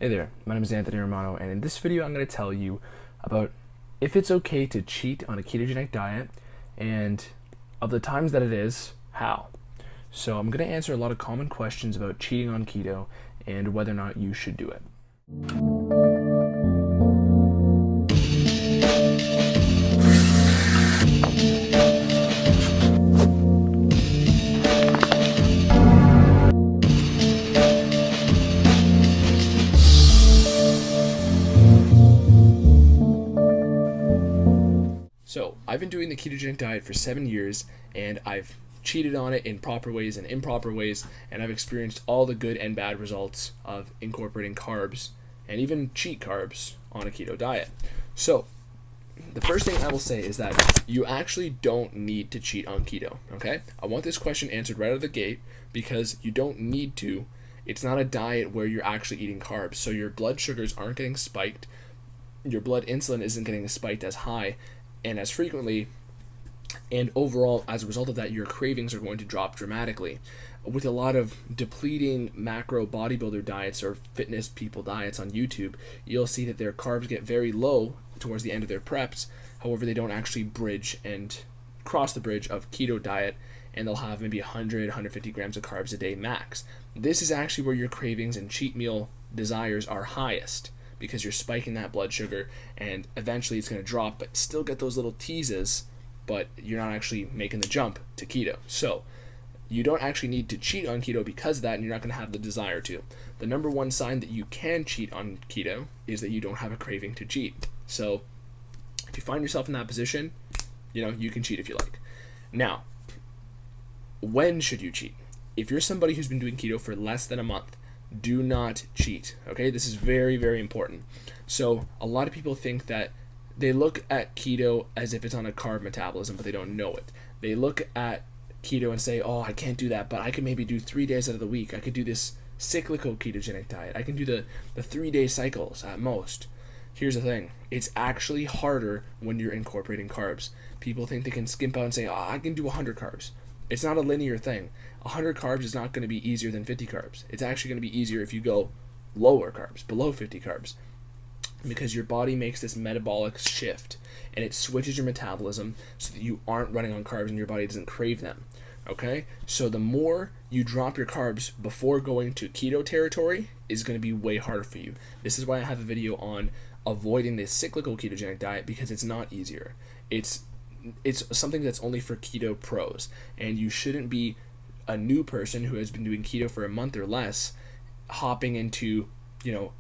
Hey there, my name is Anthony Romano, and in this video I'm going to tell you about if it's okay to cheat on a ketogenic diet, and of the times that it is, how. So I'm going to answer a lot of common questions about cheating on keto and whether or not you should do it. So I've been doing the ketogenic diet for 7 years, and I've cheated on it in proper ways and improper ways, and I've experienced all the good and bad results of incorporating carbs and even cheat carbs on a keto diet. So the first thing I will say is that you actually don't need to cheat on keto, okay? I want this question answered right out of the gate because you don't need to. It's not a diet where you're actually eating carbs, so your blood sugars aren't getting spiked, your blood insulin isn't getting spiked as high and as frequently, and overall, as a result of that, your cravings are going to drop dramatically. With a lot of depleting macro bodybuilder diets or fitness people diets on YouTube, you'll see that their carbs get very low towards the end of their preps. However, they don't actually bridge and cross the bridge of keto diet, and they'll have maybe 100, 150 grams of carbs a day max. This is actually where your cravings and cheat meal desires are highest, because you're spiking that blood sugar, and eventually it's going to drop, but still get those little teases, but you're not actually making the jump to keto. So you don't actually need to cheat on keto because of that, and you're not going to have the desire to. The number one sign that you can cheat on keto is that you don't have a craving to cheat. So if you find yourself in that position, you can cheat if you like. Now, when should you cheat? If you're somebody who's been doing keto for less than a month, do not cheat, okay? This is very, very important. So a lot of people think that they look at keto as if it's on a carb metabolism, but they don't know it. They look at keto and say, oh, I can't do that, but I can maybe do 3 days out of the week. I could do this cyclical ketogenic diet. I can do the 3-day cycles at most. Here's the thing. It's actually harder when you're incorporating carbs. People think they can skimp out and say, oh, I can do 100 carbs. It's not a linear thing. 100 carbs is not going to be easier than 50 carbs. It's actually going to be easier if you go lower carbs, below 50 carbs, because your body makes this metabolic shift and it switches your metabolism so that you aren't running on carbs and your body doesn't crave them. Okay? So the more you drop your carbs before going to keto territory is going to be way harder for you. This is why I have a video on avoiding the cyclical ketogenic diet, because it's not easier. It's something that's only for keto pros, and you shouldn't be a new person who has been doing keto for a month or less hopping into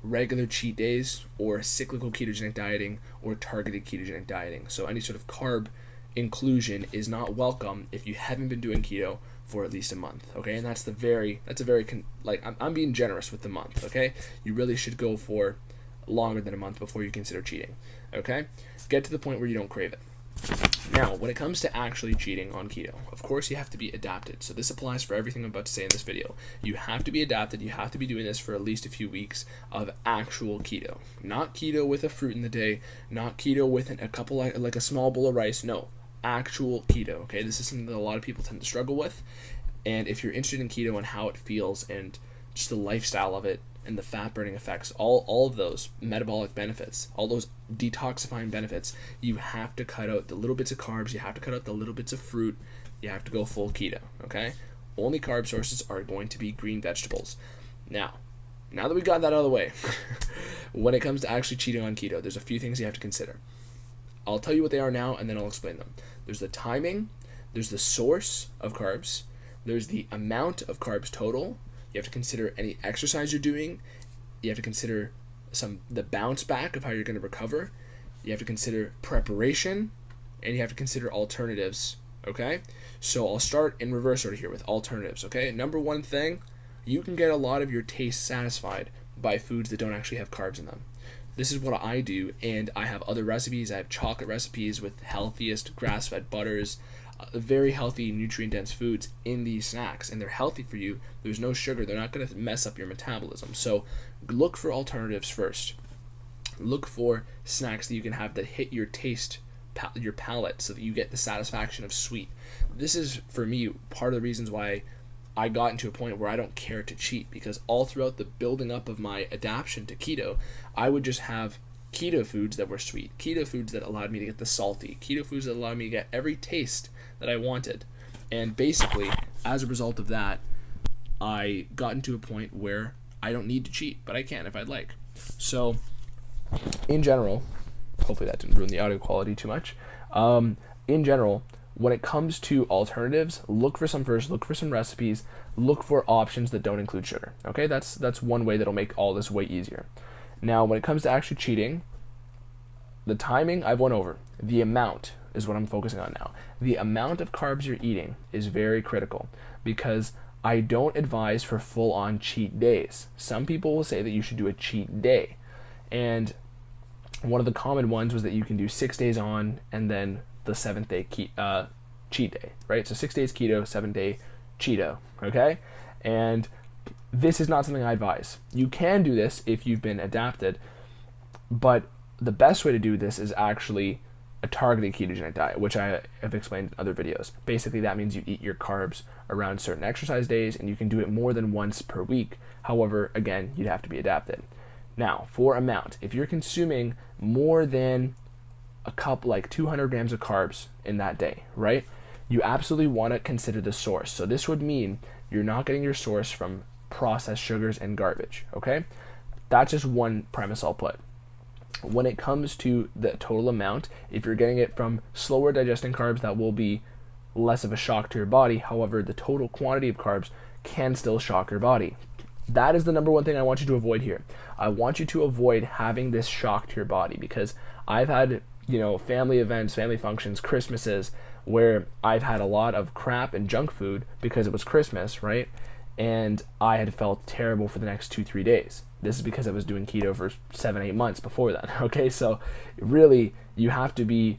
regular cheat days or cyclical ketogenic dieting or targeted ketogenic dieting. So any sort of carb inclusion is not welcome if you haven't been doing keto for at least a month, okay? And I'm being generous with the month, okay? You really should go for longer than a month before you consider cheating, okay? Get to the point where you don't crave it. Now, when it comes to actually cheating on keto, of course you have to be adapted. So this applies for everything I'm about to say in this video. You have to be adapted. You have to be doing this for at least a few weeks of actual keto. Not keto with a fruit in the day, not keto with a couple, like a small bowl of rice. No, actual keto, okay? This is something that a lot of people tend to struggle with. And if you're interested in keto and how it feels and just the lifestyle of it and the fat burning effects, all of those metabolic benefits, all those detoxifying benefits, you have to cut out the little bits of carbs, you have to cut out the little bits of fruit, you have to go full keto, okay? Only carb sources are going to be green vegetables. Now that we got that out of the way, when it comes to actually cheating on keto, there's a few things you have to consider. I'll tell you what they are now, and then I'll explain them. There's the timing, there's the source of carbs, there's the amount of carbs total. You have to consider any exercise you're doing. You have to consider the bounce back of how you're going to recover. You have to consider preparation, and you have to consider alternatives, okay? So I'll start in reverse order here with alternatives, okay? Number one thing, you can get a lot of your taste satisfied by foods that don't actually have carbs in them. This is what I do, and I have other recipes. I have chocolate recipes with healthiest grass-fed butters, very healthy, nutrient-dense foods in these snacks, and they're healthy for you. There's no sugar. They're not going to mess up your metabolism. So look for alternatives first. Look for snacks that you can have that hit your taste, your palate, so that you get the satisfaction of sweet. This is, for me, part of the reasons why I got into a point where I don't care to cheat, because all throughout the building up of my adaptation to keto, I would just have keto foods that were sweet, keto foods that allowed me to get the salty, keto foods that allowed me to get every taste that I wanted. And basically, as a result of that, I got into a point where I don't need to cheat, but I can if I'd like. So, in general, hopefully that didn't ruin the audio quality too much. In general, when it comes to alternatives, look for some first, look for some recipes, look for options that don't include sugar. Okay, that's one way that'll make all this way easier. Now, when it comes to actually cheating, the timing I've went over. The amount is what I'm focusing on now. The amount of carbs you're eating is very critical, because I don't advise for full-on cheat days. Some people will say that you should do a cheat day, and one of the common ones was that you can do 6 days on and then the 7th day cheat day, right? So 6 days keto, 7 day Cheeto, okay? And this is not something I advise. You can do this if you've been adapted, but the best way to do this is actually a targeted ketogenic diet, which I have explained in other videos. Basically, that means you eat your carbs around certain exercise days, and you can do it more than once per week. However, again, you'd have to be adapted. Now, for amount, if you're consuming more than a cup, like 200 grams of carbs in that day, right? You absolutely want to consider the source. So this would mean you're not getting your source from processed sugars and garbage, okay? That's just one premise I'll put. When it comes to the total amount, if you're getting it from slower digesting carbs, that will be less of a shock to your body. However, the total quantity of carbs can still shock your body. That is the number one thing I want you to avoid here. I want you to avoid having this shock to your body, because I've had, family events, family functions, Christmases, where I've had a lot of crap and junk food because it was Christmas, right? And I had felt terrible for the next 2-3 days. This is because I was doing keto for 7-8 months before that, okay? So really, you have to be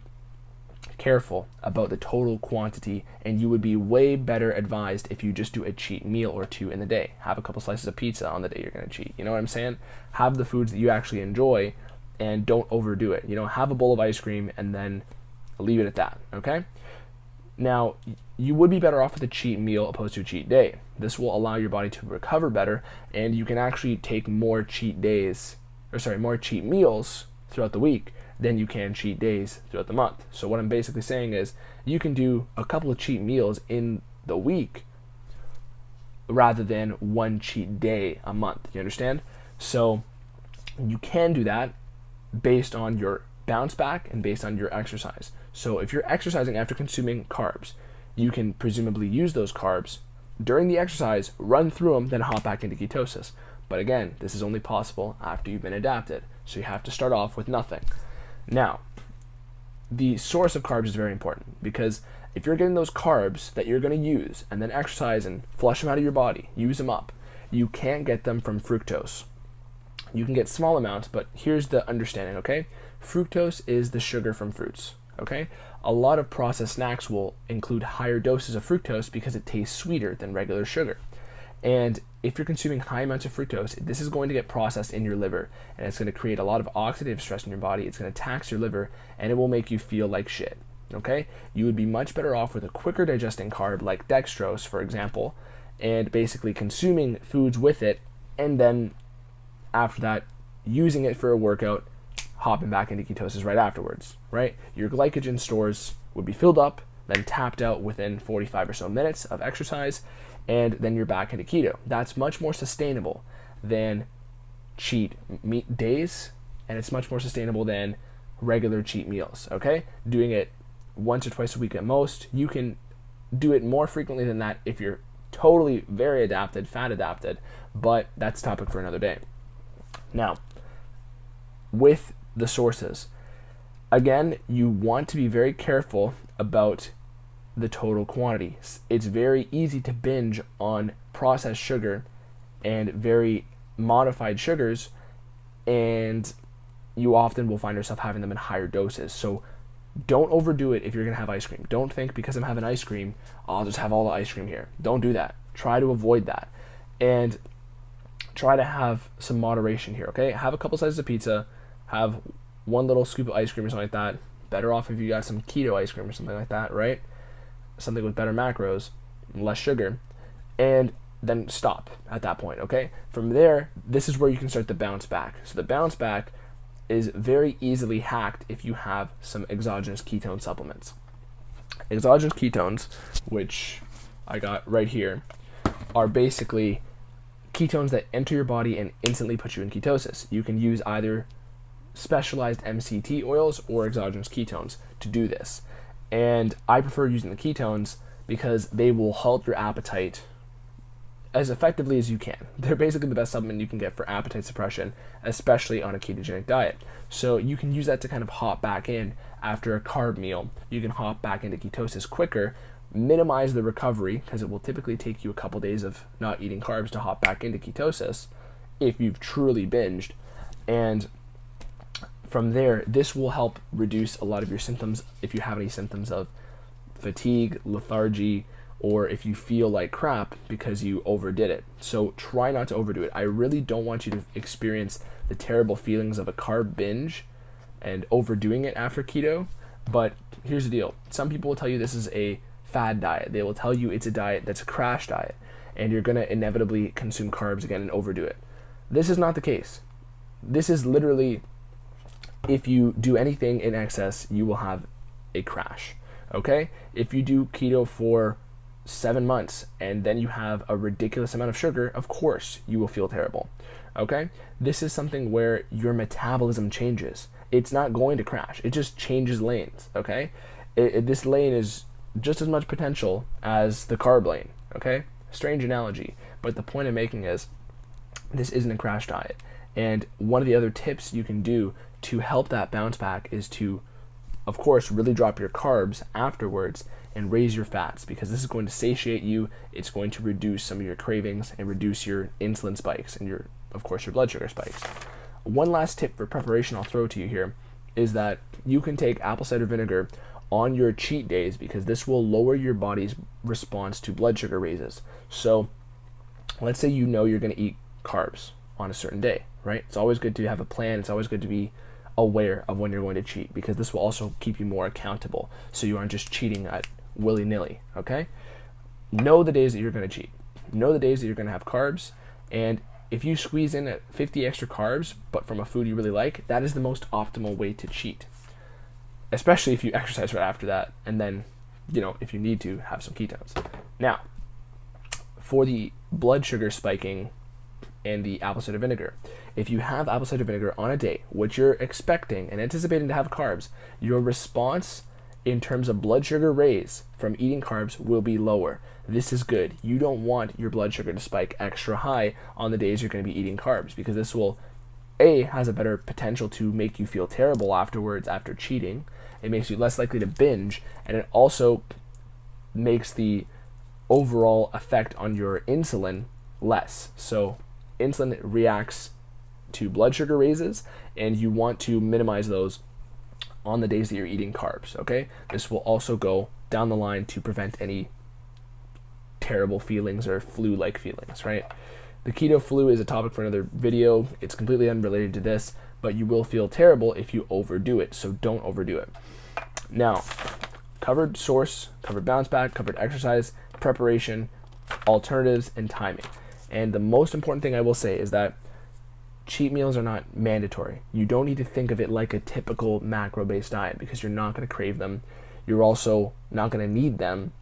careful about the total quantity, and you would be way better advised if you just do a cheat meal or two in the day. Have a couple slices of pizza on the day you're going to cheat. You know what I'm saying? Have the foods that you actually enjoy, and don't overdo it. Have a bowl of ice cream and then leave it at that, okay? Now, you would be better off with a cheat meal opposed to a cheat day. This will allow your body to recover better, and you can actually take more cheat meals throughout the week than you can cheat days throughout the month. So what I'm basically saying is you can do a couple of cheat meals in the week rather than one cheat day a month. You understand? So you can do that based on your bounce back and based on your exercise. So if you're exercising after consuming carbs, you can presumably use those carbs during the exercise, run through them, then hop back into ketosis. But again, this is only possible after you've been adapted. So you have to start off with nothing. Now, the source of carbs is very important, because if you're getting those carbs that you're going to use and then exercise and flush them out of your body, use them up, you can't get them from fructose. You can get small amounts, but here's the understanding, okay? Fructose is the sugar from fruits, okay? A lot of processed snacks will include higher doses of fructose because it tastes sweeter than regular sugar. And if you're consuming high amounts of fructose, this is going to get processed in your liver, and it's going to create a lot of oxidative stress in your body. It's going to tax your liver, and it will make you feel like shit, okay? You would be much better off with a quicker digesting carb like dextrose, for example, and basically consuming foods with it, and then after that, using it for a workout, hopping back into ketosis right afterwards, right? Your glycogen stores would be filled up, then tapped out within 45 or so minutes of exercise, and then you're back into keto. That's much more sustainable than cheat meat days, and it's much more sustainable than regular cheat meals, okay? Doing it once or twice a week at most. You can do it more frequently than that if you're totally very adapted, fat adapted, but that's a topic for another day. Now, with the sources, again, you want to be very careful about the total quantity. It's very easy to binge on processed sugar and very modified sugars, and you often will find yourself having them in higher doses. So don't overdo it if you're going to have ice cream. Don't think because I'm having ice cream, I'll just have all the ice cream here. Don't do that. Try to avoid that. And try to have some moderation here, okay? Have a couple slices of pizza, have one little scoop of ice cream or something like that. Better off if you got some keto ice cream or something like that, right? Something with better macros, less sugar. and then stop at that point, okay? From there, this is where you can start the bounce back. So the bounce back is very easily hacked if you have some exogenous ketone supplements. Exogenous ketones, which I got right here, are basically ketones that enter your body and instantly put you in ketosis. You can use either specialized MCT oils or exogenous ketones to do this. And I prefer using the ketones because they will halt your appetite as effectively as you can. They're basically the best supplement you can get for appetite suppression, especially on a ketogenic diet. So you can use that to kind of hop back in after a carb meal. You can hop back into ketosis quicker, minimize the recovery, because it will typically take you a couple days of not eating carbs to hop back into ketosis if you've truly binged. And from there, this will help reduce a lot of your symptoms if you have any symptoms of fatigue, lethargy, or if you feel like crap because you overdid it. So try not to overdo it. I really don't want you to experience the terrible feelings of a carb binge and overdoing it after keto. But here's the deal. Some people will tell you this is a fad diet. They will tell you it's a diet that's a crash diet, and you're going to inevitably consume carbs again and overdo it. This is not the case. This is literally, if you do anything in excess, you will have a crash. Okay? If you do keto for 7 months and then you have a ridiculous amount of sugar, of course you will feel terrible. Okay? This is something where your metabolism changes. It's not going to crash. It just changes lanes. Okay? This lane is just as much potential as the carb lane. Okay? Strange analogy, but the point I'm making is this isn't a crash diet. And one of the other tips you can do to help that bounce back is to, of course, really drop your carbs afterwards and raise your fats, because this is going to satiate you. It's going to reduce some of your cravings and reduce your insulin spikes and your blood sugar spikes. One last tip for preparation I'll throw to you here is that you can take apple cider vinegar on your cheat days, because this will lower your body's response to blood sugar raises. So let's say you know you're going to eat carbs on a certain day, right? It's always good to have a plan. It's always good to be aware of when you're going to cheat, because this will also keep you more accountable, so you aren't just cheating at willy-nilly. Okay? Know the days that you're going to cheat. Know the days that you're going to have carbs, and if you squeeze in at 50 extra carbs but from a food you really like, that is the most optimal way to cheat, especially if you exercise right after that, and then, if you need to, have some ketones. Now, for the blood sugar spiking and the apple cider vinegar, if you have apple cider vinegar on a day which you're expecting and anticipating to have carbs, your response in terms of blood sugar raise from eating carbs will be lower. This is good. You don't want your blood sugar to spike extra high on the days you're going to be eating carbs, because this will, has a better potential to make you feel terrible afterwards after cheating. It makes you less likely to binge, and it also makes the overall effect on your insulin less. So insulin reacts to blood sugar raises, and you want to minimize those on the days that you're eating carbs. Okay? This will also go down the line to prevent any terrible feelings or flu-like feelings, right? The keto flu is a topic for another video. It's completely unrelated to this, but you will feel terrible if you overdo it, so don't overdo it. Now, covered source, covered bounce back, covered exercise, preparation, alternatives, and timing. And the most important thing I will say is that cheat meals are not mandatory. You don't need to think of it like a typical macro-based diet, because you're not going to crave them. You're also not going to need them,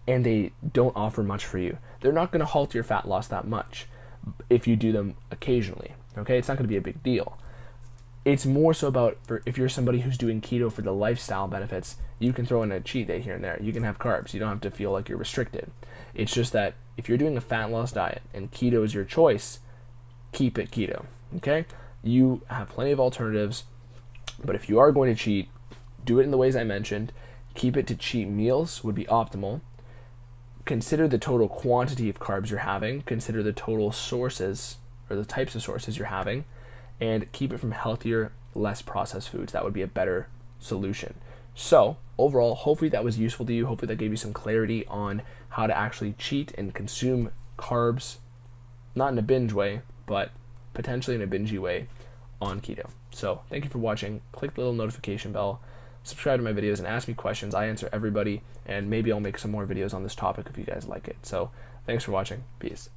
and they don't offer much for you. They're not going to halt your fat loss that much if you do them occasionally. Okay? It's not going to be a big deal. It's more so about if you're somebody who's doing keto for the lifestyle benefits, you can throw in a cheat day here and there. You can have carbs. You don't have to feel like you're restricted. It's just that if you're doing a fat loss diet and keto is your choice, keep it keto. Okay? You have plenty of alternatives, but if you are going to cheat, do it in the ways I mentioned. Keep it to cheat meals would be optimal. Consider the total quantity of carbs you're having. Consider the total sources or the types of sources you're having, and keep it from healthier, less processed foods. That would be a better solution. So overall, hopefully that was useful to you. Hopefully that gave you some clarity on how to actually cheat and consume carbs, not in a binge way, but potentially in a bingey way on keto. So thank you for watching. Click the little notification bell. subscribe to my videos and ask me questions. I answer everybody, and maybe I'll make some more videos on this topic if you guys like it. So thanks for watching. Peace.